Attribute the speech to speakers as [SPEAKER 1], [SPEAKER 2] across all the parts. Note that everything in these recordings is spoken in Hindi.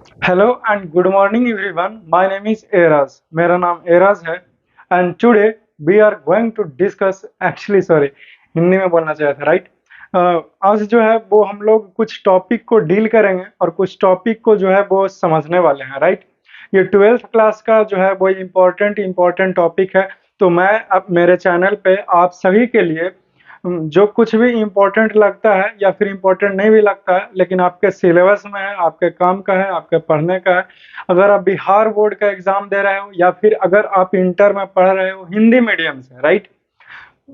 [SPEAKER 1] Hello and good morning everyone. My name is Eraj. मेरा नाम एराज है and today we are going to discuss actually sorry Hindi में बोलना चाहिए था राइट। आज जो है वो हम लोग कुछ टॉपिक को डील करेंगे और कुछ टॉपिक को जो है वो समझने वाले हैं राइट। ये ट्वेल्थ क्लास का जो है वो इम्पोर्टेंट टॉपिक है। तो मैं अब मेरे चैनल पे आप सभी के लिए जो कुछ भी इम्पोर्टेंट लगता है या फिर इम्पोर्टेंट नहीं भी लगता है लेकिन आपके सिलेबस में है, आपके काम का है, आपके पढ़ने का है। अगर आप बिहार बोर्ड का एग्जाम दे रहे हो या फिर अगर आप इंटर में पढ़ रहे हो हिंदी मीडियम से राइट,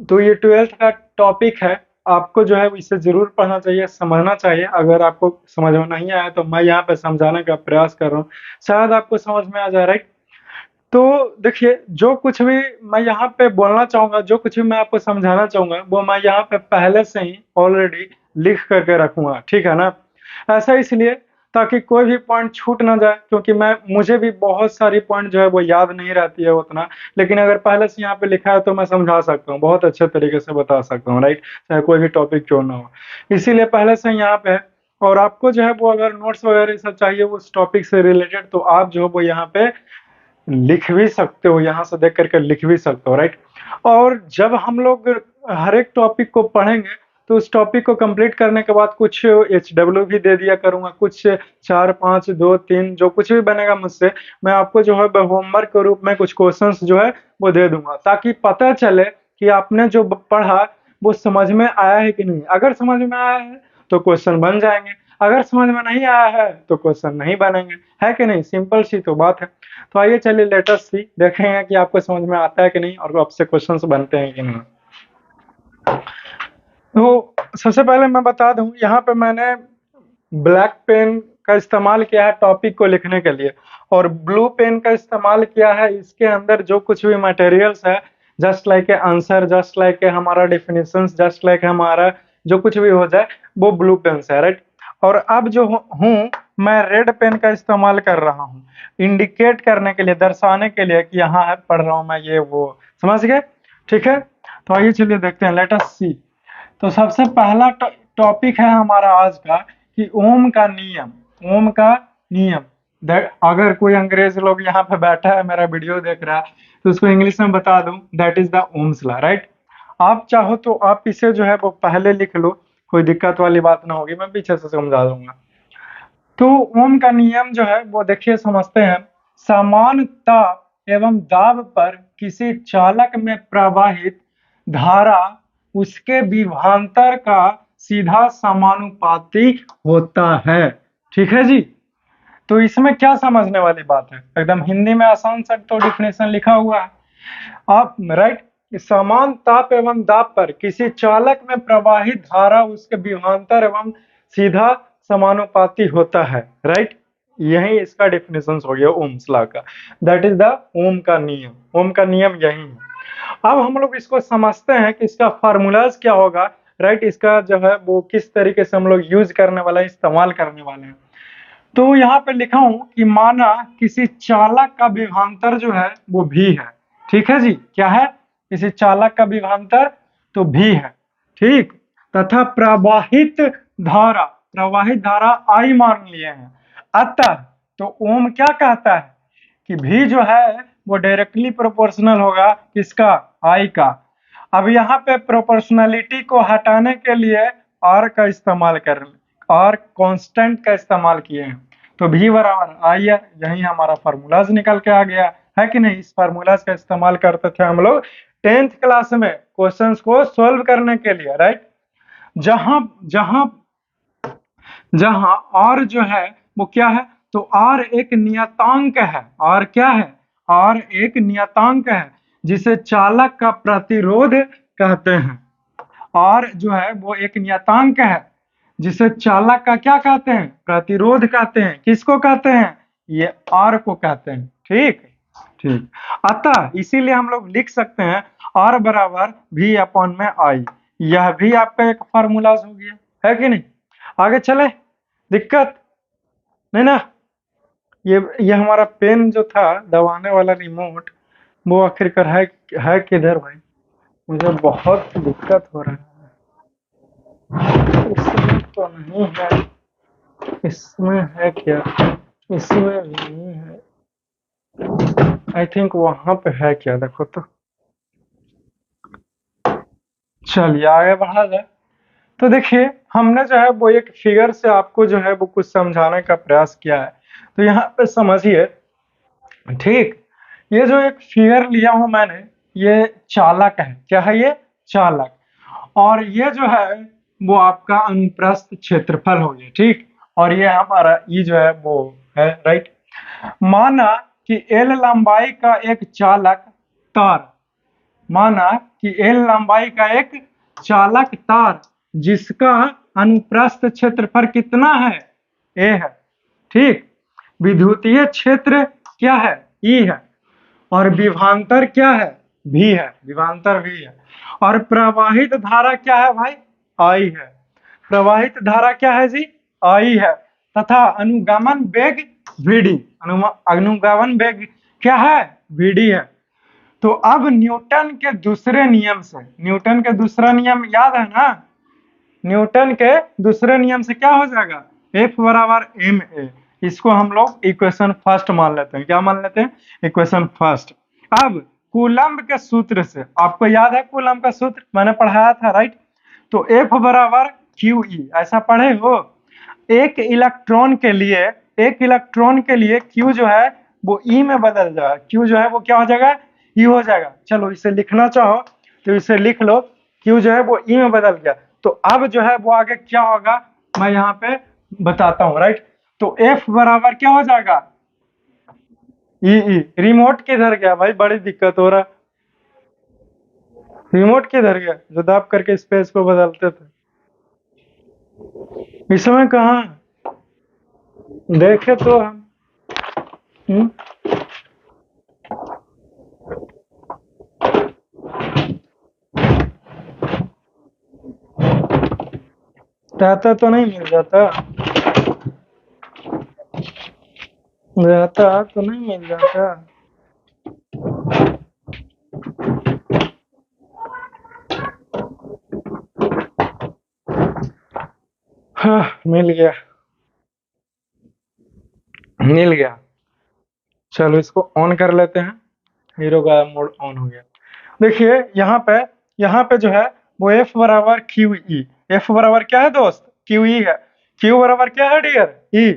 [SPEAKER 1] तो ये ट्वेल्थ का टॉपिक है। आपको जो है इसे जरूर पढ़ना चाहिए, समझना चाहिए। अगर आपको समझ में नहीं आया तो मैं यहाँ पे समझाने का प्रयास कर रहा हूँ, शायद आपको समझ में आ जाए राइट। तो देखिए, जो कुछ भी मैं यहाँ पे बोलना चाहूँगा, जो कुछ भी मैं आपको समझाना चाहूँगा, वो मैं यहाँ पे पहले से ही ऑलरेडी लिख करके रखूँगा, ठीक है ना? ऐसा इसलिए ताकि कोई भी पॉइंट छूट ना जाए, क्योंकि मुझे भी बहुत सारी पॉइंट जो है वो याद नहीं रहती है उतना। लेकिन अगर पहले से यहाँ पे लिखा है तो मैं समझा सकता हूँ, बहुत अच्छे तरीके से बता सकता हूँ राइट, चाहे कोई भी टॉपिक क्यों ना हो। इसीलिए पहले से यहाँ पे है। और आपको जो है वो अगर नोट्स वगैरह सब चाहिए उस टॉपिक से रिलेटेड, तो आप जो है वो यहाँ पे लिख भी सकते हो, यहाँ से देख करके लिख भी सकते हो राइट। और जब हम लोग हर एक टॉपिक को पढ़ेंगे तो उस टॉपिक को कंप्लीट करने के बाद कुछ HW भी दे दिया करूंगा, कुछ 4 5 2 3 जो कुछ भी बनेगा मुझसे, मैं आपको जो है होमवर्क के रूप में कुछ क्वेश्चंस जो है वो दे दूंगा, ताकि पता चले कि आपने जो पढ़ा वो समझ में आया है कि नहीं। अगर समझ में आया है तो क्वेश्चन बन जाएंगे, अगर समझ में नहीं आया है तो क्वेश्चन नहीं बनेंगे, है कि नहीं? सिंपल सी तो बात है। तो आइए चलिए लेट अस सी, देखेंगे कि आपको समझ में आता है कि नहीं और आपसे क्वेश्चंस बनते हैं कि नहीं। तो सबसे पहले मैं बता दूं, यहाँ पे मैंने ब्लैक पेन का इस्तेमाल किया है टॉपिक को लिखने के लिए, और ब्लू पेन का इस्तेमाल किया है इसके अंदर जो कुछ भी मटेरियल्स है, just like A answer, just like a हमारा डिफिनेशंस, जस्ट लाइक हमारा जो कुछ भी हो जाए वो ब्लू पेन से है राइट। और अब जो हूँ मैं रेड पेन का इस्तेमाल कर रहा हूँ, इंडिकेट करने के लिए, दर्शाने के लिए कि यहाँ है पढ़ रहा हूँ मैं, ये वो, समझ गए? ठीक है, तो आइए चलिए देखते हैं, लेट अस सी। तो सबसे पहला टॉपिक है हमारा आज का कि ओम का नियम। ओम का नियम, अगर कोई अंग्रेज लोग यहाँ पे बैठा है मेरा वीडियो देख रहा है तो उसको इंग्लिश में बता दूं, that is the Ohm's law right. आप चाहो तो आप इसे जो है वो पहले लिख लो, कोई दिक्कत वाली बात ना होगी, मैं पीछे से समझा दूंगा। तो ओम का नियम जो है वो देखिए समझते हैं। समान ताप एवं दाब पर किसी चालक में प्रवाहित धारा उसके विभवांतर का सीधा समानुपाती होता है। ठीक है जी। तो इसमें क्या समझने वाली बात है, एकदम हिंदी में आसान सा तो डिफिनेशन लिखा हुआ है आप राइट। समान ताप एवं दाब पर किसी चालक में प्रवाहित धारा उसके विभवांतर एवं सीधा समानुपाती होता है राइट। यही इसका डिफिनेशन हो गया ओम्स लॉ का, दैट इज द ओम का नियम। ओम का नियम यही है। अब हम लोग इसको समझते हैं कि इसका फार्मूलाज क्या होगा राइट, इसका जो है वो किस तरीके से हम लोग यूज करने वाला है, इस्तेमाल करने वाले हैं। तो यहाँ पे लिखा हूं कि माना किसी चालक का विभवांतर जो है वो भी है, ठीक है जी। क्या है? किसी चालक का विभवांतर तो भी है, ठीक। तथा प्रवाहित धारा, प्रवाहित धारा आई मान लिए हैं। अतः तो ओम क्या कहता है कि भी जो है वो डायरेक्टली प्रोपोर्शनल होगा किसका? आई का। अब यहाँ पे प्रोपोर्शनलिटी को हटाने के लिए आर का इस्तेमाल कर, आर कांस्टेंट का इस्तेमाल किए हैं, तो भी बराबर आई है। यही हमारा फार्मूलाज निकल के आ गया है कि नहीं। इस फार्मूलाज का इस्तेमाल करते थे हम लोग 10th क्लास में क्वेश्चंस को सॉल्व करने के लिए राइट। जहां जहां जहां आर जो है वो क्या है, तो आर एक नियतांक है। आर क्या है? आर एक नियतांक है जिसे चालक का प्रतिरोध कहते हैं। आर जो है वो एक नियतांक है जिसे चालक का क्या कहते हैं? प्रतिरोध कहते हैं। किसको कहते हैं? ये आर को कहते हैं, ठीक। ठीक, अतः इसीलिए हम लोग लिख सकते हैं आर बराबर भी अपॉन में आई। यह भी आपका एक फार्मूला हो गया, है कि नहीं? आगे चले, दिक्कत नहीं ना। ये हमारा पेन जो था दबाने वाला रिमोट, वो आखिरकार है किधर भाई? मुझे बहुत दिक्कत हो रहा है। इसमें तो नहीं है, इसमें है क्या? इसमें भी नहीं है, आई थिंक वहां पे है क्या, देखो तो। चलिए आगे बढ़ा जाए। तो देखिए, हमने जो है वो एक फिगर से आपको जो है वो कुछ समझाने का प्रयास किया है। तो यहाँ पे समझिए, ठीक, ये जो एक फिगर लिया हूं मैंने, ये चालक है। क्या है ये? चालक। और ये जो है वो आपका अनुप्रस्थ क्षेत्रफल हो गया, ठीक। और ये हमारा ई जो है वो है, राइट। माना कि एल लंबाई का एक चालक तार, माना कि एल लंबाई का एक चालक तार जिसका अनुप्रस्थ क्षेत्रफल कितना है? ए है, ठीक। विद्युतीय क्षेत्र क्या है? ई है। और विभवांतर क्या है? भी है, विभवांतर भी है। और प्रवाहित धारा क्या है भाई? आई है। प्रवाहित धारा क्या है जी? आई है। तथा अनुगमन वेग vd, अनुगमन वेग क्या है? vd है। तो अब न्यूटन के दूसरे नियम से, न्यूटन के दूसरा नियम याद है ना? न्यूटन के दूसरे नियम से क्या हो जाएगा? F बराबर एम ए। इसको हम लोग इक्वेशन फर्स्ट मान लेते हैं। क्या मान लेते हैं? Equation first. अब कूलम्ब के सूत्र से, आपको याद है कूलम्ब का सूत्र? मैंने पढ़ाया था, राइट। तो F बराबर क्यू ई, ऐसा पढ़े हो? एक इलेक्ट्रॉन के लिए, एक इलेक्ट्रॉन के लिए Q जो है वो E में बदल जाएगा। Q जो है वो क्या हो जाएगा? E हो जाएगा। चलो इसे लिखना चाहो तो इसे लिख लो। Q जो है वो E में बदल गया। तो अब जो है वो आगे क्या होगा मैं यहाँ पे बताता हूँ, राइट। तो F बराबर क्या हो जाएगा? ई। रिमोट किधर गया भाई? बड़ी दिक्कत हो रहा है। रिमोट किधर गया जो दाब करके स्पेस को बदलते थे? इसमें कहाँ देखे तो हम। हम्म? रहता तो नहीं मिल जाता? रहता तो नहीं मिल जाता? हाँ, मिल गया, मिल गया। चलो इसको ऑन कर लेते हैं। हीरो का मोड ऑन हो गया। देखिए यहाँ पे जो है वो F बराबर क्यू ई। F बराबर क्या है दोस्त? क्यू ई है। Q बराबर क्या है डियर? ई।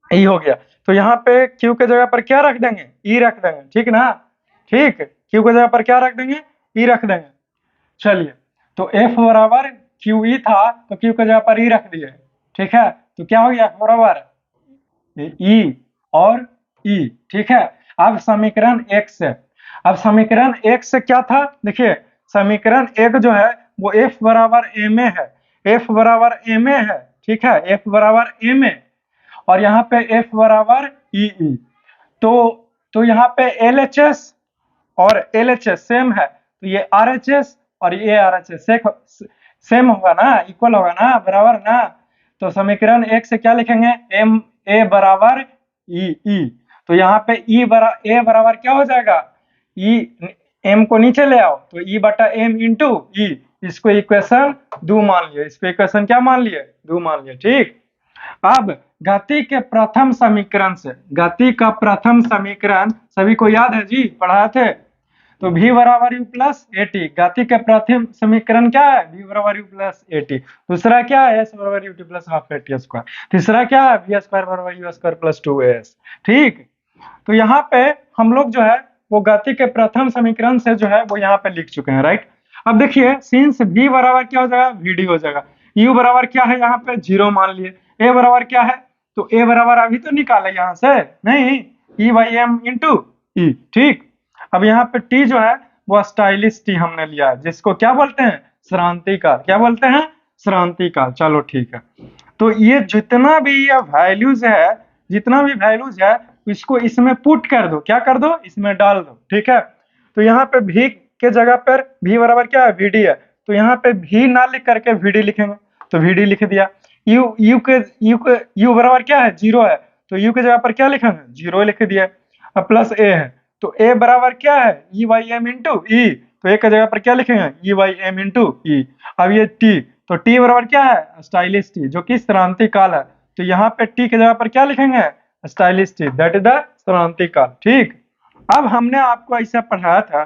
[SPEAKER 1] ई हो गया। तो यहाँ पे Q के जगह पर क्या रख देंगे? ई रख देंगे, ठीक ना? ठीक। Q के जगह पर क्या रख देंगे? ई रख देंगे। चलिए, तो F बराबर क्यू ई था तो Q के जगह पर ई रख दिए, ठीक है। तो क्या हो गया? F बराबर ई और ई, ठीक है। अब समीकरण एक से, अब समीकरण एक से क्या था? देखिए, समीकरण एक जो है वो F बराबर एम ए है। F बराबर एम ए है, ठीक है। F बराबर एम ए। और यहाँ पे F बराबर ई ई। तो यहाँ पे एल एच एस और एल एच एस सेम है, तो ये आर एच एस और ये आर एच एस सेम होगा ना, इक्वल होगा ना, बराबर ना। तो समीकरण एक से क्या लिखेंगे? एम ए बराबर ई ई। तो यहाँ पे ए बराबर क्या हो जाएगा? ई, एम को नीचे ले आओ तो ई बटा एम इंटू ई। इसको इक्वेशन 2 मान लिया, इसको इक्वेशन क्या मान लिए? 2 मान लिया, ठीक। अब गति के प्रथम समीकरण से, गति का प्रथम समीकरण सभी को याद है जी, पढ़ाए थे। तो v बराबर यू प्लस ए टी। गति के प्रथम समीकरण क्या है? v बराबर यू प्लस ए टी। दूसरा क्या है? s बराबर U T plus half A T square. तीसरा क्या है? v स्क्वायर बराबर यू स्क्वायर प्लस 2as, ठीक। तो यहाँ पे हम लोग जो है वो गति के प्रथम समीकरण से जो है वो यहाँ पे लिख चुके हैं, राइट। अब देखिए, सिंस v बराबर क्या हो जाएगा? vd हो जाएगा। u बराबर क्या है? यहाँ पे 0 मान लिए। a बराबर क्या है? तो a बराबर अभी तो निकाले यहाँ से, नहीं, e बाई एम इंटू ई, ठीक। अब यहाँ पे t जो है वो स्टाइलिश t हमने लिया है, जिसको क्या बोलते हैं? श्रांति काल। क्या बोलते हैं? श्रांति काल। चलो ठीक है। तो ये जितना भी ये वैल्यूज है, जितना भी वैल्यूज है इसको इसमें पुट कर दो। क्या कर दो? इसमें डाल दो, ठीक है। तो यहाँ पे v के जगह पर v बराबर क्या है? vd है। तो यहाँ पे v ना लिख करके vd लिखेंगे, तो vd लिख दिया। u बराबर क्या है? 0 है। तो u के जगह पर क्या लिखेंगे? 0 लिख दिया। अब प्लस a है, तो a बराबर क्या है? e बाई एम इंटू ई। तो a के जगह पर क्या लिखेंगे? e बाई एम इंटू ई। अब ये t, तो t बराबर क्या है? स्टाइलिश t, जो कि श्रांति काल है। तो यहाँ पे t के जगह पर क्या लिखेंगे? Stylish T, that is the समानांतर काल। ठीक, अब हमने आपको ऐसा पढ़ाया था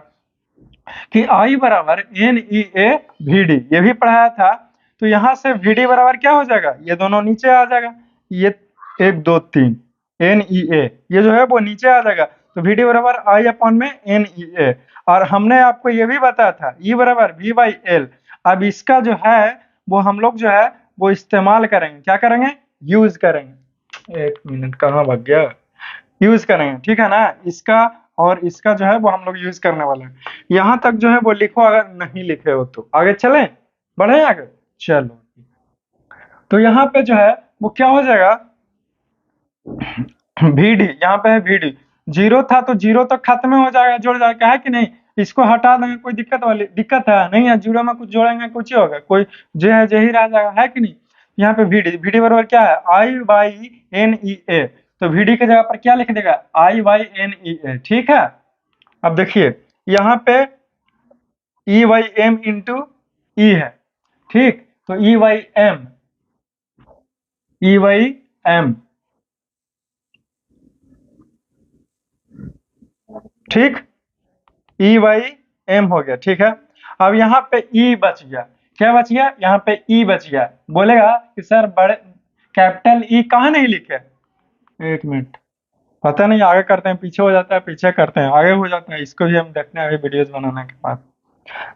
[SPEAKER 1] कि I बराबर NEA/VD, ये भी पढ़ाया था। तो यहाँ से VD बराबर क्या हो जाएगा, ये दोनों नीचे आ जाएगा, ये 1 2 3 NEA, ये जो है वो नीचे आ जाएगा। तो VD बराबर I/NEA। और हमने आपको ये भी बताया था E बराबर V/L। अब इसका जो है वो हम लोग जो है वो इस्तेमाल करेंगे, क्या करेंगे, यूज करेंगे। 1 मिनट, कहाँ भाग गया, यूज करेंगे, ठीक है ना। इसका और इसका जो है वो हम लोग यूज करने वाले हैं। यहाँ तक जो है वो लिखो, अगर नहीं लिखे हो तो आगे चलें, बढ़े आगे, चलो। तो यहाँ पे जो है वो क्या हो जाएगा, VD, यहाँ पे है VD, 0 था तो 0 तक खत्म हो जाएगा, जुड़ जाएगा, है कि नहीं। इसको हटा देंगे, कोई दिक्कत है नहीं है, 0 में कुछ जोड़ेंगे कुछ ही होगा, कोई जो है जो ही रह जाएगा, है कि नहीं। यहाँ पे VD बराबर क्या है, I/NEA। तो VD की जगह पर क्या लिख देगा, I/NEA, ठीक है। अब देखिए यहाँ पे E/M इंटू E है, ठीक, तो E/M, ठीक, E/M हो गया, ठीक है। अब यहाँ पे E बच गया, क्या बच गया, यहाँ पे E बच गया। बोलेगा कि सर बड़े कैपिटल E कहाँ नहीं लिखे, 1 मिनट, पता नहीं, आगे करते हैं पीछे हो जाता है, पीछे करते हैं आगे हो जाता है, इसको भी हम देखने हैं वीडियोस बनाने के बाद।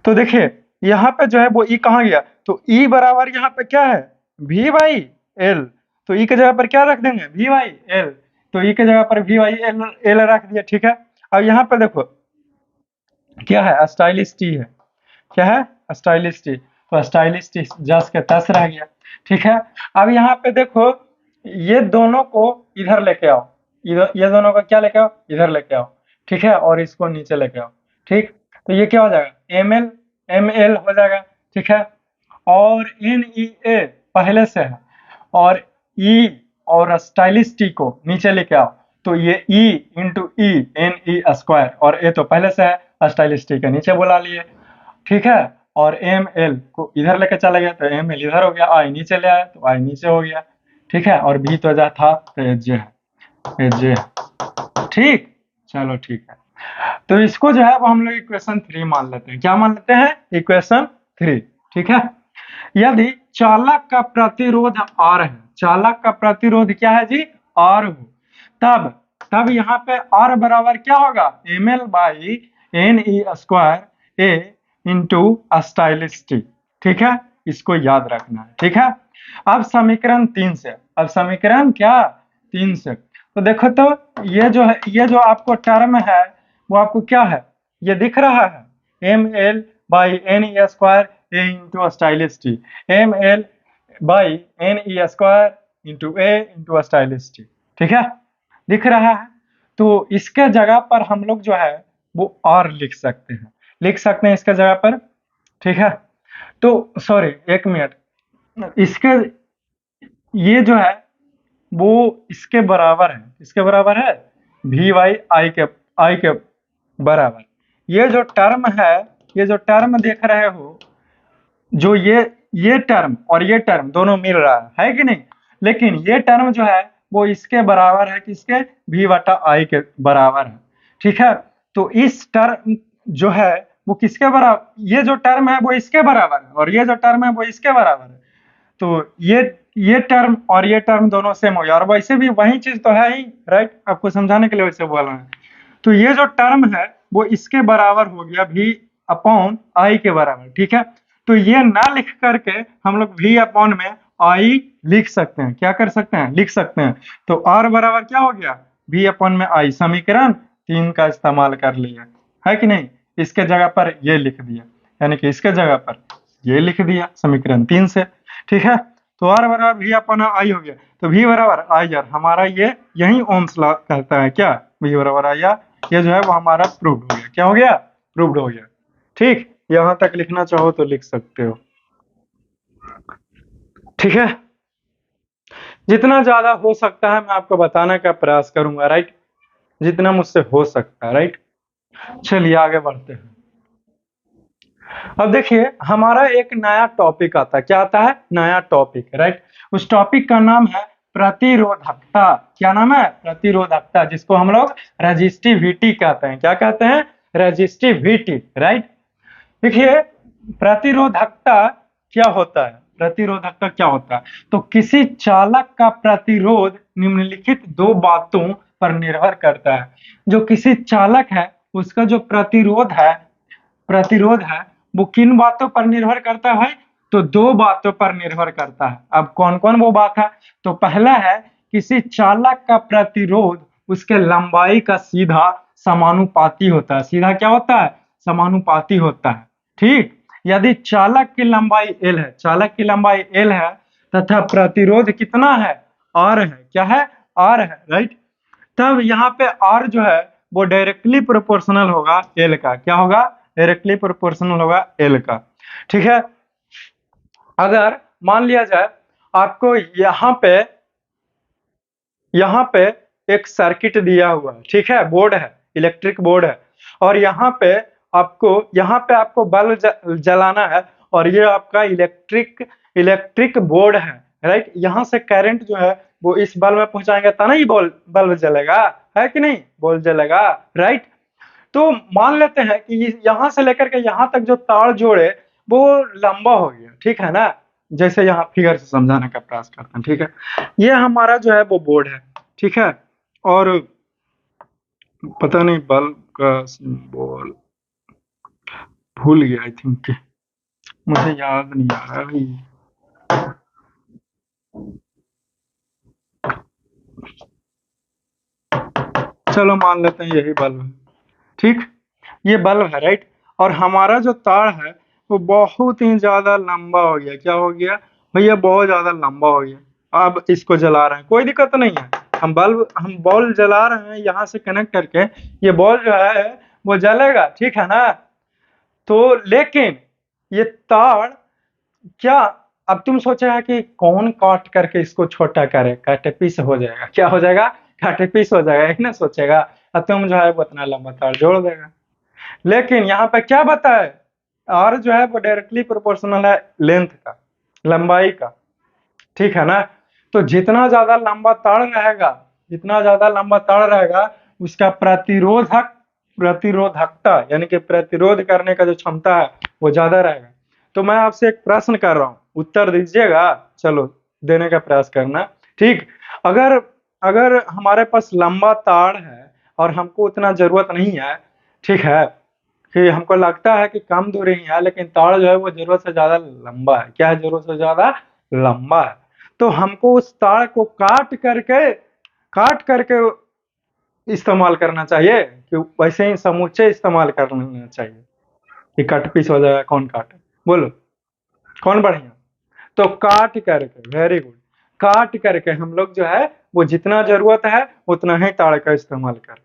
[SPEAKER 1] तो देखिए यहाँ पे जो है वो E कहाँ गया, तो E बराबर यहाँ पे क्या है, V/L। तो E की जगह पर क्या रख देंगे, V/L। तो E की जगह पर V/L रख दिया, ठीक है। अब यहाँ पे देखो क्या है, स्टाइलिश टी है, क्या है, स्टाइलिश टी। तो स्टाइलिश टी जस के तस रह गया, ठीक है। अब यहाँ पे देखो ये दोनों को इधर लेके आओ, इधर, ये दोनों को क्या लेके आओ, इधर लेके आओ, ठीक है, और इसको नीचे लेके आओ, ठीक। तो ये क्या हो जाएगा, ML हो जाएगा, ठीक है। और NEA पहले से है, और E और स्टाइलिश टी को नीचे लेके आओ, तो ये E इंटू E NE² और A तो पहले से है, स्टाइलिश टी के नीचे बुला लिए, ठीक है। और ML को इधर लेकर चला गया तो ML इधर हो गया, I नीचे ले आया तो I नीचे हो गया, ठीक है। और B तो जा था तो J है, J, ठीक, चलो ठीक है। तो इसको जो है वो हम लोग इक्वेशन 3 मान लेते हैं, क्या मान लेते हैं, इक्वेशन 3, ठीक है। यदि चालक का प्रतिरोध R है, चालक का प्रतिरोध क्या है जी, R हो, तब यहाँ पे R बराबर क्या होगा, ML/NE² A into stylish T, ठीक है, इसको याद रखना है, ठीक है। अब समीकरण 3 से, अब समीकरण क्या 3 से, तो देखो तो ये जो है, ये जो आपको टर्म है वो आपको क्या है, ये दिख रहा है, ML/NE² A into stylish T, ML/NE² into A into stylish T, ठीक है, दिख रहा है। तो इसके जगह पर हम लोग जो है वो R लिख सकते हैं, इसके जगह पर, ठीक है। तो सॉरी 1 मिनट, इसके ये जो है वो इसके बराबर है, इसके बराबर है V/I के बराबर। ये जो टर्म है, ये जो टर्म देख रहे हो, जो ये टर्म और ये टर्म दोनों मिल रहा है कि नहीं, लेकिन ये टर्म जो है वो इसके बराबर है, किसके, V/I के बराबर है, ठीक है। तो इस टर्म जो है वो किसके बराबर, ये जो टर्म है वो इसके बराबर है, और ये जो टर्म है वो इसके बराबर है। तो ये टर्म और ये टर्म दोनों सेम हो गया, और वैसे भी वही चीज तो है ही, राइट, आपको समझाने के लिए वैसे बोल रहे हैं। तो ये जो टर्म है वो इसके बराबर हो गया, V/I के बराबर, ठीक है। तो ये ना लिख करके हम लोग V/ में I लिख सकते हैं, क्या कर सकते हैं, लिख सकते हैं। तो R बराबर क्या हो गया, V/ में I, समीकरण 3 का इस्तेमाल कर लिया, है कि नहीं। इसके जगह पर ये लिख दिया, यानी कि इसके जगह पर ये लिख दिया समीकरण 3 से, ठीक है। तो R बराबर V/I हो गया, तो V बराबर IR, हमारा ये यही ओम्स लॉ कहता है, क्या, V बराबर IR, ये जो है वो हमारा प्रूव्ड हो गया, क्या हो गया, प्रूव्ड हो गया, ठीक। यहां तक लिखना चाहो तो लिख सकते हो, ठीक है। जितना ज्यादा हो सकता है मैं आपको बताने का प्रयास करूंगा, राइट, जितना मुझसे हो सकता है, राइट। चलिए आगे बढ़ते हैं। अब देखिए हमारा एक नया टॉपिक आता है, क्या आता है, नया टॉपिक, राइट। उस टॉपिक का नाम है प्रतिरोधकता। क्या नाम है? प्रतिरोधकता, जिसको हम लोग रेजिस्टिविटी कहते हैं। क्या कहते हैं? Resistivity, right. देखिए, प्रतिरोधकता क्या होता है? प्रतिरोधकता क्या होता है? तो किसी चालक का प्रतिरोध निम्नलिखित दो बातों पर निर्भर करता है। जो किसी चालक है उसका जो प्रतिरोध है वो किन बातों पर निर्भर करता है भाई? तो दो बातों पर निर्भर करता है। अब कौन कौन वो बात है? तो पहला है, किसी चालक का प्रतिरोध उसके लंबाई का सीधा समानुपाती होता है। सीधा क्या होता है? समानुपाती होता है, ठीक। यदि चालक की लंबाई L है, चालक की लंबाई L है तथा प्रतिरोध कितना है? R है। क्या है? R है, राइट। तब यहाँ पे R जो है वो डायरेक्टली प्रोपोर्शनल होगा L का। क्या होगा? डायरेक्टली प्रोपोर्शनल होगा L का, ठीक है। अगर मान लिया जाए आपको यहाँ पे एक सर्किट दिया हुआ है, ठीक है, बोर्ड है, इलेक्ट्रिक बोर्ड है, और यहाँ पे आपको बल्ब जलाना है, और ये आपका इलेक्ट्रिक बोर्ड है, राइट। यहाँ से करंट जो है वो इस बल्ब में पहुंचाएंगे तब नहीं बल्ब जलेगा, है कि नहीं? बल्ब जलेगा, राइट। तो मान लेते हैं कि यहाँ से लेकर के यहाँ तक जो तार जोड़े वो लंबा हो गया, ठीक है ना। जैसे यहाँ फिगर से समझाने का प्रयास करते हैं, ठीक है। ये हमारा जो है वो बोर्ड है, ठीक है। और पता नहीं बल्ब का सिंबल भूल गया, आई थिंक, मुझे याद नहीं आ रहा भाई। चलो मान लेते हैं यही बल्ब है, ठीक। ये बल्ब है, राइट। और हमारा जो तार है वो बहुत ही ज्यादा लंबा हो गया। क्या हो गया भैया? बहुत ज्यादा लंबा हो गया। अब इसको जला रहे हैं, कोई दिक्कत नहीं है। हम बल्ब जला रहे हैं यहाँ से कनेक्ट करके, ये बल्ब जो है वो जलेगा, ठीक है ना। तो लेकिन ये तार क्या, अब तुम सोचेगा कि कौन काट करके इसको छोटा करे, काटे पीस हो जाएगा। क्या हो जाएगा? काटे पीस हो जाएगा, एक ना सोचेगा। और तुम जो है वो इतना लंबा तार जोड़ देगा। लेकिन यहाँ पे क्या बताए? आर जो है वो डायरेक्टली प्रोपोर्शनल है लेंथ का, लंबाई का, ठीक है ना। तो जितना ज्यादा लंबा तार रहेगा, जितना ज्यादा लंबा तार रहेगा उसका प्रतिरोधकता यानी कि प्रतिरोध करने का जो क्षमता है वो ज्यादा रहेगा। तो मैं आपसे एक प्रश्न कर रहा हूँ, उत्तर दीजिएगा। चलो देने का प्रयास करना, ठीक। अगर अगर हमारे पास लंबा तार है और हमको उतना जरूरत नहीं है, ठीक है, कि हमको लगता है कि कम दूरी है, लेकिन तार जो है वो जरूरत से ज्यादा लंबा है। क्या है? जरूरत से ज्यादा लंबा है। तो हमको उस तार को काट करके इस्तेमाल करना चाहिए कि वैसे ही समूचे इस्तेमाल करना चाहिए कि कट पीस हो जाएगा? कौन काटे? बोलो कौन बढ़िया? तो काट करके, वेरी गुड, काट करके हम लोग जो है वो जितना जरूरत है उतना ही तार का इस्तेमाल करें।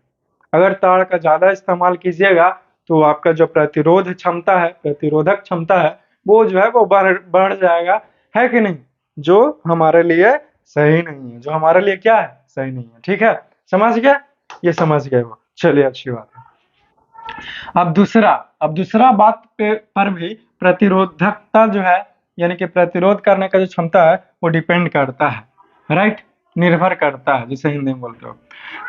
[SPEAKER 1] अगर तार का ज्यादा इस्तेमाल कीजिएगा तो आपका जो प्रतिरोधक क्षमता है वो जो है वो बढ़ जाएगा, है कि नहीं? जो हमारे लिए सही नहीं है, जो हमारे लिए क्या है? सही नहीं है, ठीक है। समझ गया? ये समझ गए हो, चलिए अच्छी बात है। अब दूसरा बात पर भी प्रतिरोधकता जो है यानी कि प्रतिरोध करने का जो क्षमता है वो डिपेंड करता है, राइट, निर्भर करता है, जिसे हिंदी में बोलते हो।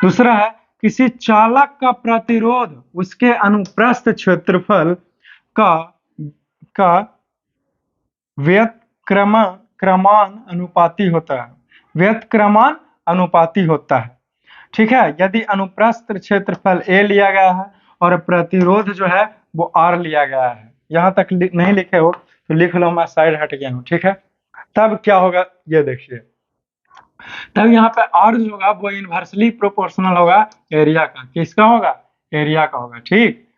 [SPEAKER 1] दूसरा है, किसी चालक का प्रतिरोध उसके अनुप्रस्थ क्षेत्रफल का का व्यतक्रमान अनुपाती होता है। व्यतक्रमान अनुपाती होता है, ठीक है। यदि अनुप्रस्थ क्षेत्रफल A लिया गया है और प्रतिरोध जो है वो R लिया गया है, यहाँ तक नहीं लिखे हो तो लिख लो, मैं साइड हट गया हूँ, ठीक है। तब क्या होगा ये देखिए, तब यहाँ पे R जो होगा वो इनवर्सली प्रोपोर्शनल होगा एरिया का। किसका होगा? एरिया का होगा, ठीक।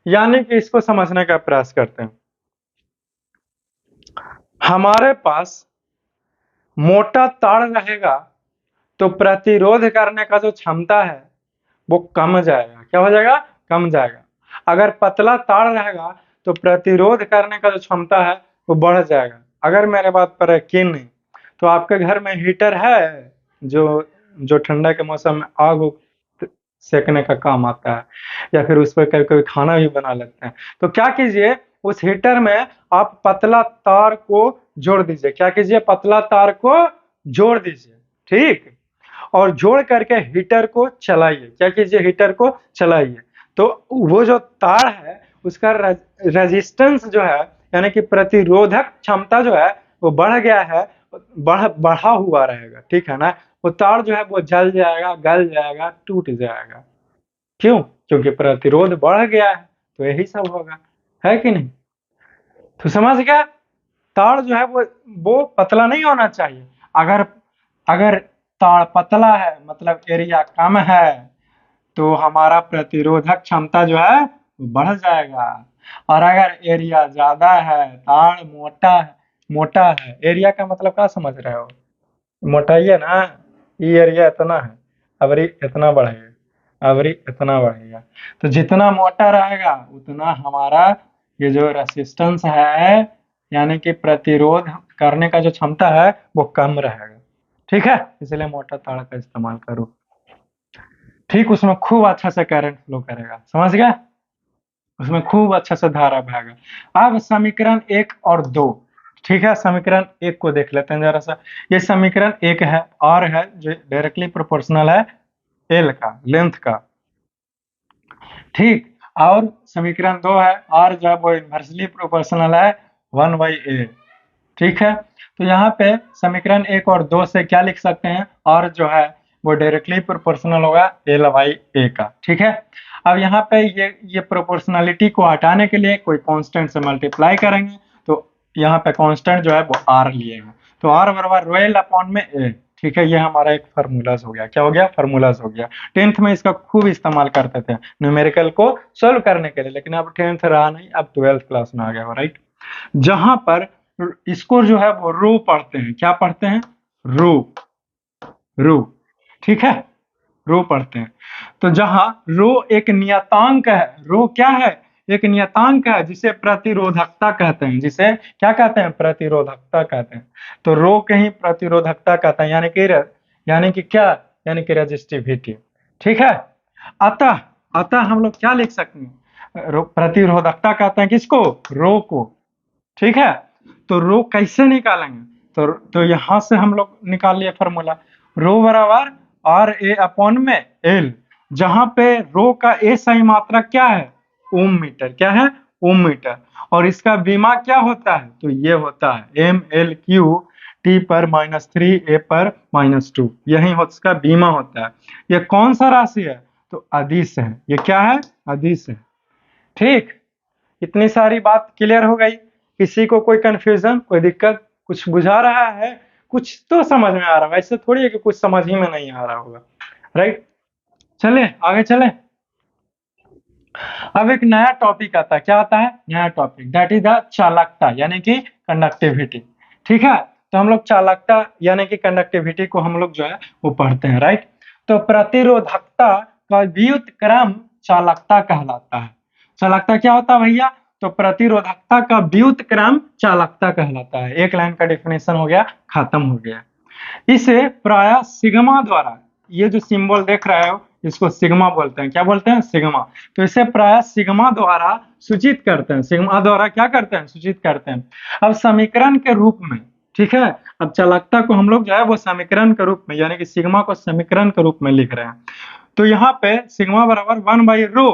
[SPEAKER 1] यानी कि इसको समझने का प्रयास करते हैं। हमारे पास मोटा तार रहेगा तो प्रतिरोध करने का जो क्षमता है वो कम जाएगा। क्या हो जाएगा? कम जाएगा। अगर पतला तार रहेगा तो प्रतिरोध करने का जो क्षमता है वो बढ़ जाएगा। अगर मेरे बात पर यकीन नहीं तो आपके घर में हीटर है जो ठंडा के मौसम में आग सेकने का काम आता है, या फिर उस पर कभी कभी खाना भी बना लेते हैं। तो क्या कीजिए, उस हीटर में आप पतला तार को जोड़ दीजिए। क्या कीजिए? पतला तार को जोड़ दीजिए, ठीक, और जोड़ करके हीटर को चलाइए। क्या कीजिए? हीटर को चलाइए। तो वो जो तार है उसका रेजिस्टेंस जो है यानी कि प्रतिरोधक क्षमता जो है वो बढ़ गया है, बढ़ा हुआ रहेगा, ठीक है ना। वो तार जो है वो जल जाएगा, गल जाएगा, टूट जाएगा। क्यों? क्योंकि प्रतिरोध बढ़ गया है, तो यही सब होगा, है कि नहीं? तो समझ गया? तार जो है वो पतला नहीं होना चाहिए। अगर अगर तार पतला है मतलब एरिया कम है तो हमारा प्रतिरोधक क्षमता जो है बढ़ जाएगा। और अगर एरिया ज्यादा है, तार मोटा है, एरिया का मतलब क्या समझ रहे हो? मोटाई है ना, ये एरिया इतना है, अवरी इतना बढ़ेगा, अवरी इतना बढ़ेगा। तो जितना मोटा रहेगा उतना हमारा ये जो रेसिस्टेंस है यानी कि प्रतिरोध करने का जो क्षमता है वो कम रहेगा, ठीक है। इसलिए मोटा तार का इस्तेमाल करो, ठीक। उसमें खूब अच्छा से करंट फ्लो करेगा, समझ गया? उसमें खूब अच्छा से धारा बहेगा। अब समीकरण 1 और 2, ठीक है। समीकरण 1 को देख लेते हैं जरा सा। ये समीकरण 1 है, आर है जो डायरेक्टली प्रोपोर्शनल है एल का, लेंथ का, ठीक। और समीकरण 2 है, आर जो है वो इनवर्सली प्रोपोर्शनल है 1/a, ठीक है। तो यहाँ पे समीकरण 1 और 2 से क्या लिख सकते हैं? आर जो है वो डायरेक्टली प्रोपोर्शनल होगा L/A का, ठीक है। अब यहाँ पे ये प्रोपोर्शनलिटी को हटाने के लिए कोई कांस्टेंट से मल्टीप्लाई करेंगे, तो यहाँ पे कांस्टेंट जो है वो आर लिएगा, तो आर बराबर रोएल अपॉन में ए, ठीक है। ये हमारा एक फार्मूलाज हो गया। क्या हो गया? फार्मूलाज हो गया। 10th में इसका खूब इस्तेमाल करते थे न्यूमेरिकल को सोल्व करने के लिए, लेकिन अब 10th रहा नहीं, अब 12th क्लास में आ गया हो, राइट। जहां पर इसको जो है वो रो पढ़ते हैं। क्या पढ़ते हैं? रो, रो, ठीक है, रो पढ़ते हैं। तो जहां रो एक नियतांक है, रो क्या है? एक नियतांक है जिसे प्रतिरोधकता कहते हैं, जिसे क्या कहते हैं? प्रतिरोधकता कहते हैं। तो रो के ही प्रतिरोधकता कहते हैं, यानी कि क्या? यानी कि रेजिस्टिविटी, ठीक है। अतः अतः हम लोग क्या लिख सकते हैं? प्रतिरोधकता कहते हैं किसको? रो को, ठीक है। तो रो कैसे निकालेंगे? तो यहां से हम लोग निकाल लिए फॉर्मूला, रो बराबर आर ए अपॉन में एल, जहां पे रो का ए सही मात्रक क्या है? ओम मीटर। क्या है? ओम मीटर। और इसका बीमा क्या होता है? तो ये होता है ML/Q T पर -3 A पर -2, यही इसका बीमा होता है। ये कौन सा राशि है? तो अदिश है। ये क्या है? अदिश है, ठीक। इतनी सारी बात क्लियर हो गई। किसी को कोई कंफ्यूजन, कोई दिक्कत? कुछ बुझा रहा है? कुछ तो समझ में आ रहा है, ऐसे थोड़ी है कि कुछ समझ ही में नहीं आ रहा होगा, राइट। चले आगे चले। अब एक नया टॉपिक आता है। क्या आता है? नया टॉपिक, दैट इज द चालकता यानी कि कंडक्टिविटी, ठीक है। तो हम लोग चालकता यानी कि कंडक्टिविटी को हम लोग जो है वो पढ़ते हैं, राइट। तो प्रतिरोधकता का व्युत्क्रम चालकता कहलाता है। चालकता क्या होता है भैया? तो प्रतिरोधकता का व्युत्क्रम चालकता कहलाता है। एक लाइन का डेफिनेशन हो गया, खत्म हो गया। इसे प्राय सिग्मा द्वारा, ये जो सिंबल देख रहे हो इसको सिग्मा बोलते हैं। क्या बोलते हैं? सिग्मा। तो इसे प्राय सिग्मा द्वारा सूचित करते हैं। सिग्मा द्वारा क्या करते हैं? सूचित करते हैं। अब समीकरण के रूप में, ठीक है। अब चालकता को हम लोग जो है वो समीकरण के रूप में यानी कि सिग्मा को समीकरण के रूप में लिख रहे हैं। तो यहाँ पे सिग्मा बराबर 1/रो,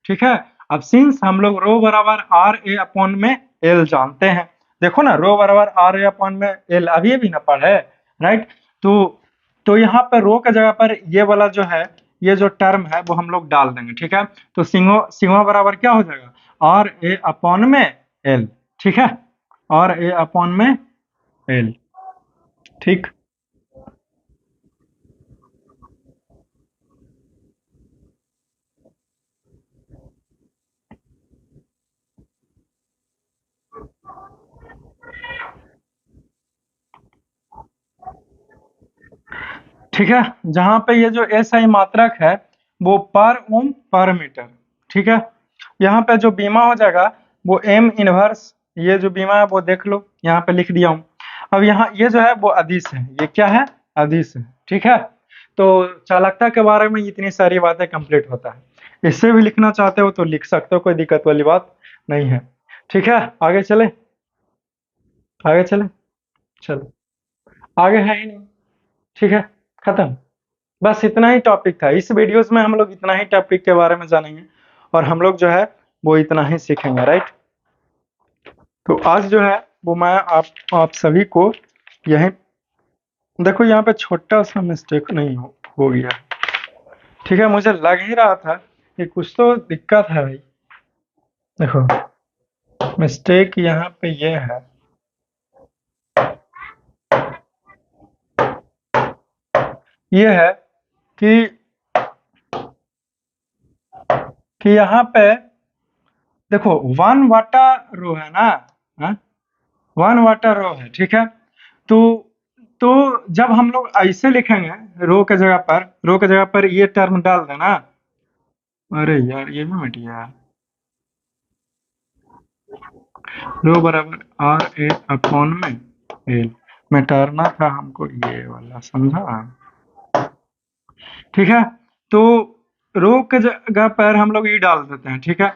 [SPEAKER 1] ठीक है। अब सिंस हम लोग रो बराबर आर ए अपॉन में एल जानते हैं, देखो ना, रो बराबर आर ए अपॉन में एल अभी भी ना पढ़े, राइट। तो यहाँ पर रो का जगह पर ये वाला जो है, ये जो टर्म है वो हम लोग डाल देंगे, ठीक है। तो सिग्मा बराबर क्या हो जाएगा? आर ए अपॉन में एल, ठीक है, आर ए अपॉन में एल, ठीक। ठीक है, जहां पे ये जो एस आई मात्रक है वो पर ओम पर मीटर, ठीक है। यहाँ पे जो बीमा हो जाएगा वो एम इनवर्स, ये जो बीमा है वो देख लो, यहाँ पे लिख दिया हूँ। अब यहाँ ये जो है वो अदिश है, ये क्या है? अदिश है, ठीक है। तो चालकता के बारे में इतनी सारी बातें कंप्लीट होता है। इससे भी लिखना चाहते हो तो लिख सकते हो, कोई दिक्कत वाली बात नहीं है, ठीक है। आगे चले, आगे चले, चलो। आगे है ही नहीं, ठीक है। खत्म। बस इतना ही टॉपिक था। इस वीडियोस में हम लोग इतना ही टॉपिक के बारे में जानेंगे और हम लोग जो है वो इतना ही सीखेंगे, राइट। तो आज जो है वो मैं आप सभी को यही, देखो यहाँ पे छोटा सा मिस्टेक नहीं हो गया, ठीक है। मुझे लग ही रहा था कि कुछ तो दिक्कत है भाई। देखो मिस्टेक यहाँ पे ये है, ये है कि यहाँ पे देखो वन वाटर रो है ना, वन वाटर रो है, ठीक है। तो तो जब हम लोग ऐसे लिखेंगे रो के जगह पर ये टर्म डाल देना। अरे यार ये भी मिट गया। रो बराबर आर ए अपॉन में एल, मिटाना था हमको ये वाला, समझा। ठीक है, तो रो के जगह पर हम लोग ई डाल देते हैं, ठीक है।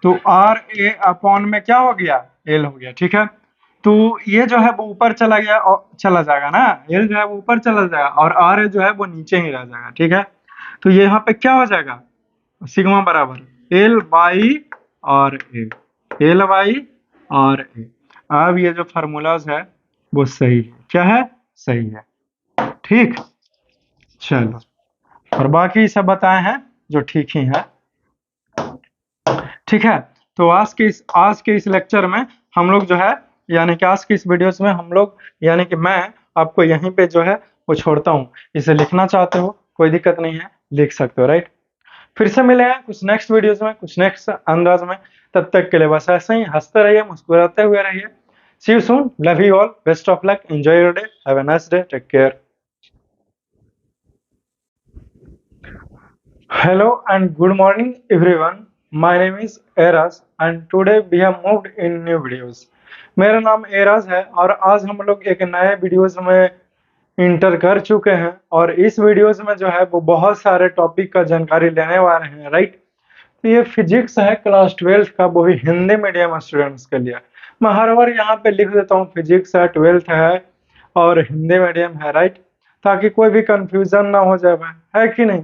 [SPEAKER 1] तो आर ए अपॉन में क्या हो गया, एल हो गया, ठीक है। तो ये जो है वो ऊपर चला गया और चला जाएगा ना, एल जो है वो ऊपर चला जाएगा और आर जो है वो नीचे ही रह जाएगा, ठीक है। तो ये यहाँ पे क्या हो जाएगा, सिग्मा बराबर L by R A, L by R A. अब ये जो फार्मूलाज है वो सही है, क्या है, सही है, ठीक। चलो, और बाकी सब बताए हैं जो ठीक ही है, ठीक है। तो आज के इस लेक्चर में हम लोग जो है, यानी कि आज के इस वीडियोस में हम लोग, यानी कि मैं आपको यहीं पे जो है वो छोड़ता हूँ। इसे लिखना चाहते हो कोई दिक्कत नहीं है, लिख सकते हो, राइट। फिर से मिले हैं कुछ नेक्स्ट वीडियोस में, कुछ नेक्स्ट अंदाज में। तब तक के लिए बस ऐसे ही हंसते रहिए, मुस्कुराते हुए रहिए। See you soon, love you all, best of luck, enjoy your day, have a nice day, take care. Hello and good morning everyone. My name is Eras and today we have moved in new videos. मेरा नाम एराज है और आज हम लोग एक नए वीडियोस में इंटर कर चुके हैं और इस वीडियोस में जो है वो बहुत सारे टॉपिक का जानकारी लेने वाले हैं, राइट। तो ये फिजिक्स है क्लास 12 का, वो भी हिंदी मीडियम स्टूडेंट्स के लिए। मैं हर बार यहाँ पे लिख देता हूँ फिजिक्स है, 12th है और हिंदी मीडियम है, राइट, ताकि कोई भी कंफ्यूजन ना हो जाए, है कि नहीं।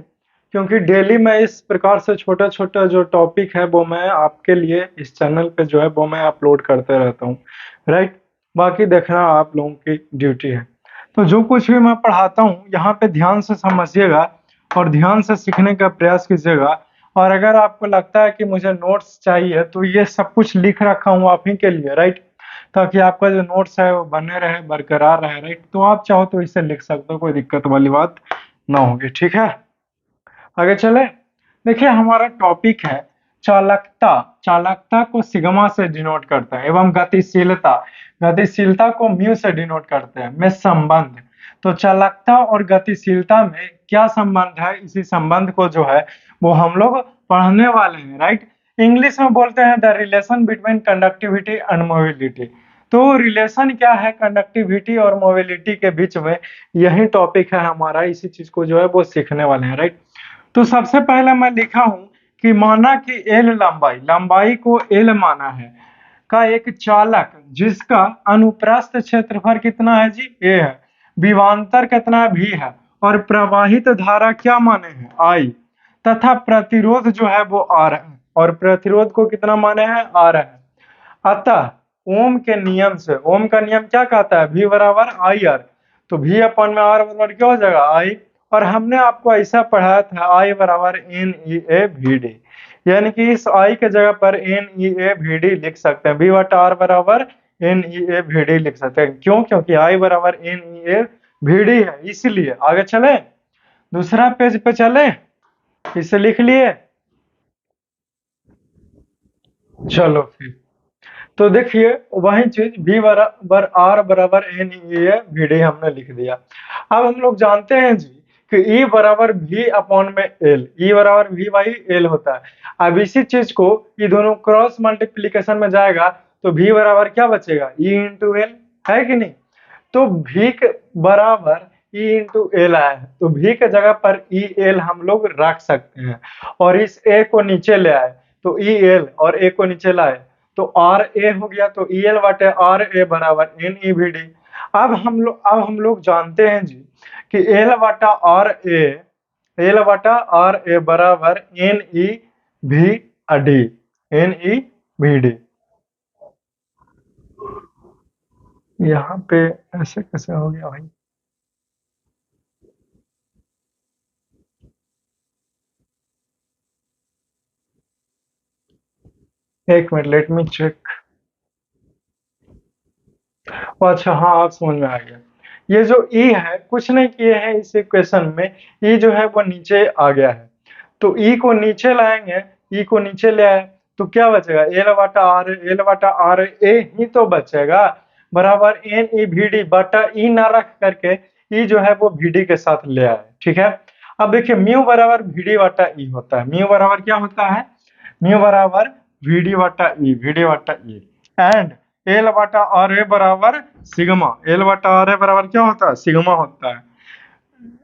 [SPEAKER 1] क्योंकि डेली मैं इस प्रकार से छोटा छोटा जो टॉपिक है वो मैं आपके लिए इस चैनल पे जो है वो मैं अपलोड करते रहता हूँ, राइट। बाकी देखना आप लोगों की ड्यूटी है। तो जो कुछ भी मैं पढ़ाता हूँ यहाँ पे ध्यान से समझिएगा और ध्यान से सीखने का प्रयास कीजिएगा। और अगर आपको लगता है कि मुझे नोट्स चाहिए तो ये सब कुछ लिख रखा हूँ आप ही के लिए, राइट, ताकि आपका जो नोट्स है वो बने रहे, बरकरार रहे, राइट। तो आप चाहो तो इसे लिख सकते हो, कोई दिक्कत वाली बात ना होगी, ठीक है। आगे चले, देखिए हमारा टॉपिक है चालकता। चालकता को सिग्मा से डिनोट करते हैं एवं गतिशीलता, गतिशीलता को म्यू से डिनोट करते हैं, में संबंध। तो चालकता और गतिशीलता में क्या संबंध है, इसी संबंध को जो है वो हम लोग पढ़ने वाले हैं, राइट। इंग्लिश में बोलते हैं the relation between conductivity and mobility. तो रिलेशन क्या है कंडक्टिविटी और मोबिलिटी के बीच में, यही टॉपिक है हमारा, इसी चीज को जो है वो सीखने वाले हैं, राइट। तो सबसे पहले मैं लिखा हूं कि माना कि एल लंबाई, लंबाई को एल माना है, का एक चालक जिसका अनुप्रस्थ क्षेत्रफल कितना है जी, ए है, विभवांतर कितना भी है और प्रवाहित धारा क्या माने हैं, आई, तथा प्रतिरोध जो है वो आर है और प्रतिरोध को कितना माने हैं, आर है। अतः ओम के नियम से, ओम का नियम क्या कहता है, V बराबर आई आर। तो V अपन में आर बराबर क्या हो जाएगा, आई। और हमने आपको ऐसा पढ़ाया था आई बराबर n e A v d, यानी कि इस आई के जगह पर n e A v d लिख सकते हैं, V बटा आर बराबर n e A v d लिख सकते हैं। क्यों, क्योंकि आई बराबर n e A v d है, इसलिए। आगे चले, दूसरा पेज पे चले, इसे लिख लिए। चलो फिर, तो देखिए वही चीज V बराबर आर बराबर n e A v d हमने लिख दिया। अब हम लोग जानते हैं जी कि E बराबर V अपॉन में L, E बराबर V बाई L होता है। अब इसी चीज को ये दोनों क्रॉस मल्टीप्लीकेशन में जाएगा तो V बराबर क्या बचेगा, E इंटू एल, है कि नहीं। तो V के बराबर E इंटू एल आया है, तो V के जगह पर ई एल हम लोग रख सकते हैं और इस A को नीचे ले आए तो ई एल और A को नीचे लाए तो आर ए हो गया, तो ई एल बटे आर ए बराबर एन ई वी डी। अब हम लोग जानते हैं जी कि एल बटा आर ए बराबर एन ई भी डी, एन ई भी डी। यहाँ पे ऐसे कैसे हो गया भाई? एक मिनट, लेट मी चेक। अच्छा हाँ, आप समझ में आ गया। ये जो ई है कुछ नहीं किए हैं इस इक्वेशन में, ई जो है वो नीचे आ गया है, तो ई को नीचे लाएंगे, ई को नीचे ले आए तो क्या बचेगा? एल बटा आर ए ही तो बचेगा, बराबर एन ई भी डी बटा ई ना रख करके ई जो है वो भी डी के साथ ले आए। ठीक है, अब देखिए म्यू बराबर भी डी बटा ई होता है। म्यू बराबर क्या होता है? म्यू बराबर वी डी बटा ई, वी डी बटा ई, एंड एल बटा आर ए बराबर सिग्मा, एल बटा आर ए बराबर क्या होता है? सिग्मा होता है।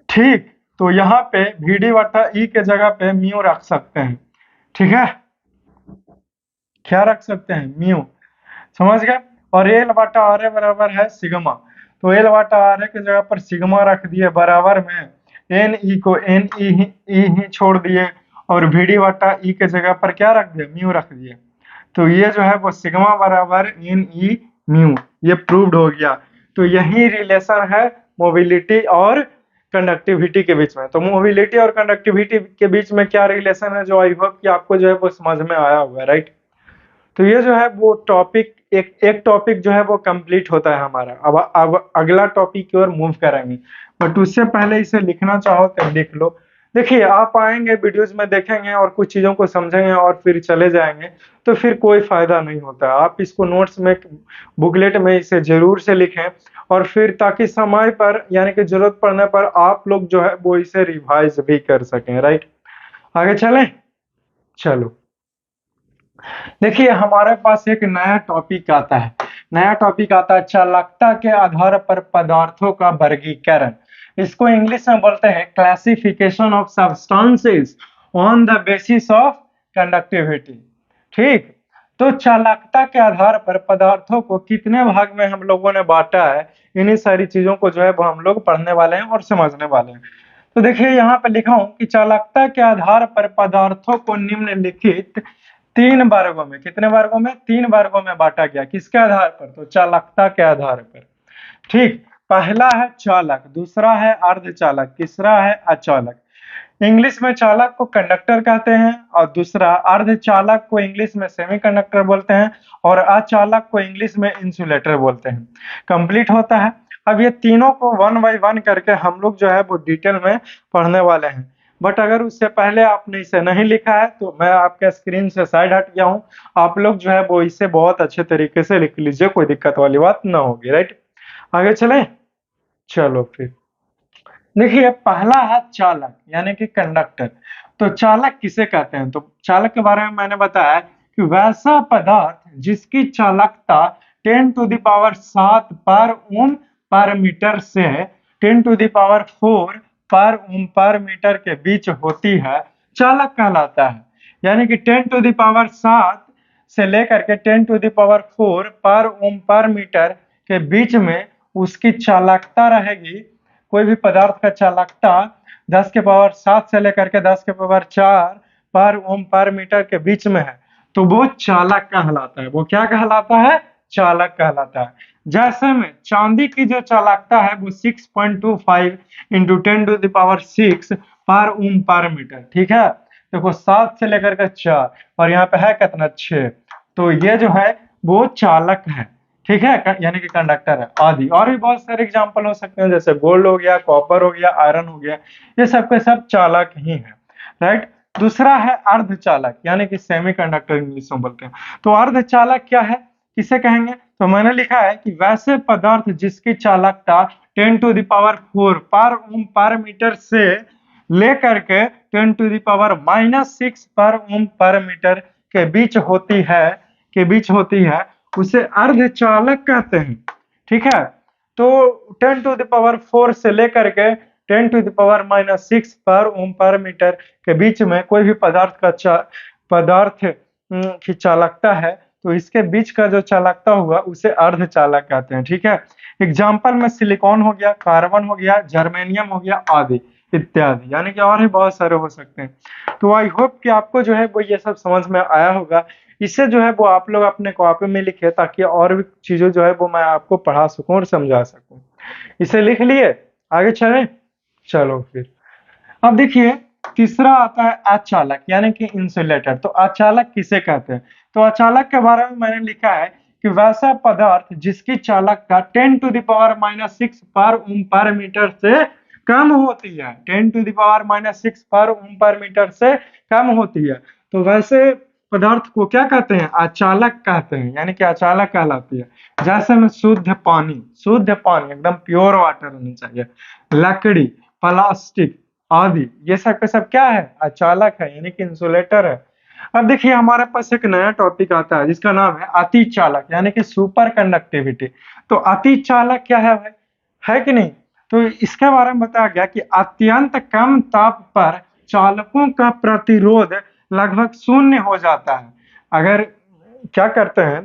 [SPEAKER 1] ठीक, तो यहाँ पे वी डी बटा ई के जगह पे म्यू रख सकते हैं। ठीक है, क्या रख सकते हैं? म्यू, समझ गए। और एल बटा आर ए बराबर है सिग्मा, तो एल बटा आर ए की जगह पर सिग्मा रख दिए, बराबर में एन ई को एन ई ही छोड़ दिए, और वी डी बटा ई के जगह पर क्या रख दिए? म्यू रख दिए। तो ये जो है वो सिग्मा बराबर एन ई म्यू, ये प्रूव्ड हो गया। तो यही रिलेशन है मोबिलिटी और कंडक्टिविटी के बीच में। तो मोबिलिटी और कंडक्टिविटी के बीच में क्या रिलेशन है, जो आई होप कि आपको जो है वो समझ में आया होगा, राइट। तो ये जो है वो टॉपिक, एक टॉपिक जो है वो कंप्लीट होता है हमारा। अब अगला टॉपिक की ओर मूव करेंगे, बट उससे पहले इसे लिखना चाहो तो लिख लो। देखिए, आप आएंगे वीडियोस में देखेंगे और कुछ चीजों को समझेंगे और फिर चले जाएंगे, तो फिर कोई फायदा नहीं होता। आप इसको नोट्स में, बुकलेट में इसे जरूर से लिखें, और फिर ताकि समय पर यानी कि जरूरत पड़ने पर आप लोग जो है वो इसे रिवाइज भी कर सकें, राइट। आगे चलें, चलो। देखिए, हमारे पास एक नया टॉपिक आता है, नया टॉपिक आता है चालकता के आधार पर पदार्थों का वर्गीकरण। इसको इंग्लिश में बोलते हैं classification of substances on the basis of conductivity. ठीक, तो चालकता के आधार पर पदार्थों को कितने भाग में हम लोगों ने बांटा है, इन्हीं सारी चीजों को जो है वो हम लोग पढ़ने वाले हैं और समझने वाले हैं। तो देखिए, यहाँ पे लिखा हूं कि चालकता के आधार पर पदार्थों को निम्नलिखित तीन वर्गों में, कितने वर्गों में? तीन वर्गों में बांटा गया। किसके आधार पर? तो चालकता के आधार पर। ठीक, पहला है चालक, दूसरा है अर्धचालक, तीसरा है अचालक। इंग्लिश में चालक को कंडक्टर कहते हैं, और दूसरा अर्धचालक को इंग्लिश में सेमीकंडक्टर बोलते हैं, और अचालक को इंग्लिश में इंसुलेटर बोलते हैं। कंप्लीट होता है। अब ये तीनों को वन बाय वन करके हम लोग जो है वो डिटेल में पढ़ने वाले हैं। बट अगर उससे पहले आपने इसे नहीं लिखा है तो मैं आपके स्क्रीन से साइड हट गया हूँ, आप लोग जो है वो इसे बहुत अच्छे तरीके से लिख लीजिए, कोई दिक्कत वाली बात ना होगी, राइट। आगे चलें, चलो फिर। देखिए, पहला है चालक यानी कि कंडक्टर। तो चालक किसे कहते हैं? तो चालक के बारे में मैंने बताया कि वैसा पदार्थ जिसकी चालकता 10 टू द पावर 7 पर ओम पर मीटर से 10 टू द पावर 4 पर ओम पर मीटर के बीच होती है, चालक कहलाता है। यानी कि 10 टू द पावर 7 से लेकर के 10 टू द पावर 4 पर ओम पर मीटर के बीच में उसकी चालकता रहेगी। कोई भी पदार्थ का चालकता 10 के पावर 7 से लेकर के 10 के पावर 4 पर ओम पर मीटर के बीच में है, तो वो चालक कहलाता है। वो क्या कहलाता है? चालक कहलाता है। जैसे में चांदी की जो चालकता है वो 6.25 इंटू 10 टू द पावर 6 पर ओम पर मीटर। ठीक है, देखो 7 से लेकर के 4 और यहाँ पे है कितना? 6। तो ये जो है वो चालक है। ठीक है, यानी कि कंडक्टर है आदि। और भी बहुत सारे एग्जांपल हो सकते हैं, जैसे गोल्ड हो गया, कॉपर हो गया, आयरन हो गया, ये सब के सब चालक ही है, राइट। दूसरा है अर्धचालक यानी कि सेमीकंडक्टर इंग्लिश में बोलते हैं। तो अर्धचालक क्या है, किसे कहेंगे? तो मैंने लिखा है कि वैसे पदार्थ जिसकी चालकता 10 टू द पावर 4 पर ओम पर मीटर से लेकर के 10 टू द पावर -6 पर ओम पर मीटर के बीच होती है, उसे अर्धचालक कहते हैं। ठीक है, तो 10 टू द पावर 4 से लेकर के 10 टू द पावर -6 पर ओम पर मीटर के बीच में कोई भी पदार्थ की चालकता है तो इसके बीच का जो चालकता हुआ उसे अर्धचालक कहते हैं। ठीक है, एग्जाम्पल में सिलिकॉन हो गया, कार्बन हो गया, जर्मेनियम हो गया आदि इत्यादि, यानी कि और भी बहुत सारे हो सकते हैं। तो आई होप कि आपको जो है वो ये सब समझ में आया होगा। इसे जो है वो आप लोग अपने कॉपी में लिखे ताकि और भी चीजें जो है वो मैं आपको पढ़ा सकूं और समझा सकूं। इसे लिख लिए, आगे चलें। चलो फिर अब देखिए, तीसरा आता है अचालक यानी कि इंसुलेटर। तो अचालक किसे कहते हैं? तो अचालक के बारे में मैंने लिखा है कि वैसा पदार्थ जिसकी चालकता 10⁻⁻6 पर ओम पर मीटर से कम होती है, 10⁻⁻6 पर ओम पर मीटर से कम होती है, तो वैसे पदार्थ को क्या कहते हैं? अचालक कहते हैं, यानी कि अचालक कहलाती है। जैसे में शुद्ध पानी एकदम प्योर वाटर होनी चाहिए, लकड़ी, प्लास्टिक आदि, ये सब के सब क्या है? अचालक है, यानी कि इंसुलेटर है। अब देखिए हमारे पास एक नया टॉपिक आता है जिसका नाम है अतिचालक यानी कि सुपर कंडक्टिविटी। तो अतिचालक क्या है भाई, है कि नहीं? तो इसके बारे में बताया गया कि अत्यंत कम ताप पर चालकों का प्रतिरोध लगभग शून्य हो जाता है। अगर क्या करते हैं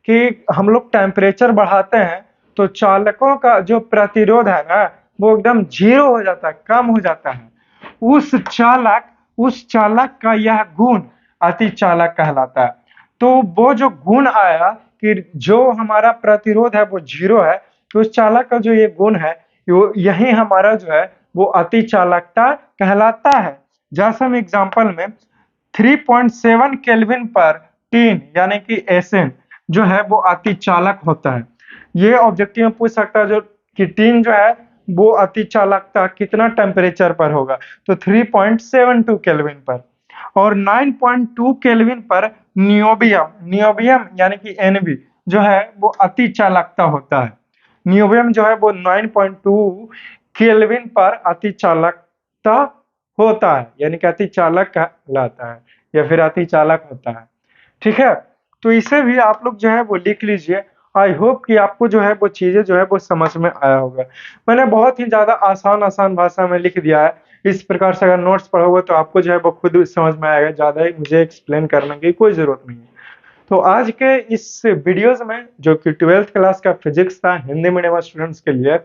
[SPEAKER 1] कि हम लोग टेम्परेचर बढ़ाते हैं तो चालकों का जो प्रतिरोध है ना वो एकदम जीरो हो जाता है, कम हो जाता है। उस चालक का यह गुण अति चालक कहलाता है। तो वो जो गुण आया कि जो हमारा प्रतिरोध है वो जीरो है, तो उस चालक का जो ये गुण है यही हमारा जो है वो अति चालकता कहलाता है। जैसे हम एग्जांपल में 3.7 केल्विन पर टीन यानी कि एसएन जो है वो अति चालक होता है। ये ऑब्जेक्टिव में पूछ सकता है जो कि टीन जो है वो अति चालकता कितना टेम्परेचर पर होगा, तो 3.72 केल्विन पर। और 9.2 केल्विन पर नियोबियम यानी कि एनबी जो है वो अति चालकता होता है। नियोबियम जो है वो 9.2 केल्विन पर अति चालकता होता है, यानी कि अति चालक कहलाता है या फिर अति चालक होता है। ठीक है, तो इसे भी आप लोग जो है वो लिख लीजिए। आई होप कि आपको जो है वो चीजें जो है वो समझ में आया होगा। मैंने बहुत ही ज्यादा आसान भाषा में लिख दिया है। इस प्रकार से अगर नोट्स पढ़ोगे तो आपको जो है वो खुद समझ में आएगा, ज्यादा ही मुझे एक्सप्लेन करने की कोई जरूरत नहीं है। तो आज के इस वीडियोस में जो कि 12th क्लास का फिजिक्स था हिंदी मीडियम स्टूडेंट्स के लिए,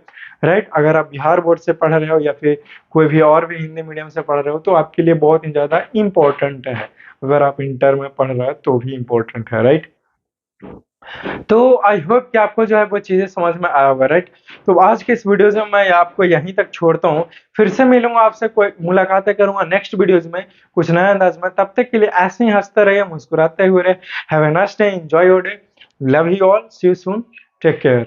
[SPEAKER 1] राइट, अगर आप बिहार बोर्ड से पढ़ रहे हो या फिर कोई भी और भी हिंदी मीडियम से पढ़ रहे हो तो आपके लिए बहुत ही ज्यादा इम्पोर्टेंट है। अगर आप इंटर में पढ़ रहे हो तो भी इम्पोर्टेंट है, राइट। तो आई होप कि आपको जो है वो चीजें समझ में आया होगा, राइट। तो आज के इस वीडियो से मैं आपको यहीं तक छोड़ता हूँ, फिर से मिलूंगा आपसे, कोई मुलाकातें करूंगा नेक्स्ट वीडियोज में कुछ नया अंदाज में। तब तक के लिए ऐसे ही हंसते रहिए, मुस्कुराते हुए रहे। Have a nice day, enjoy your day, love you all, see you soon, take care.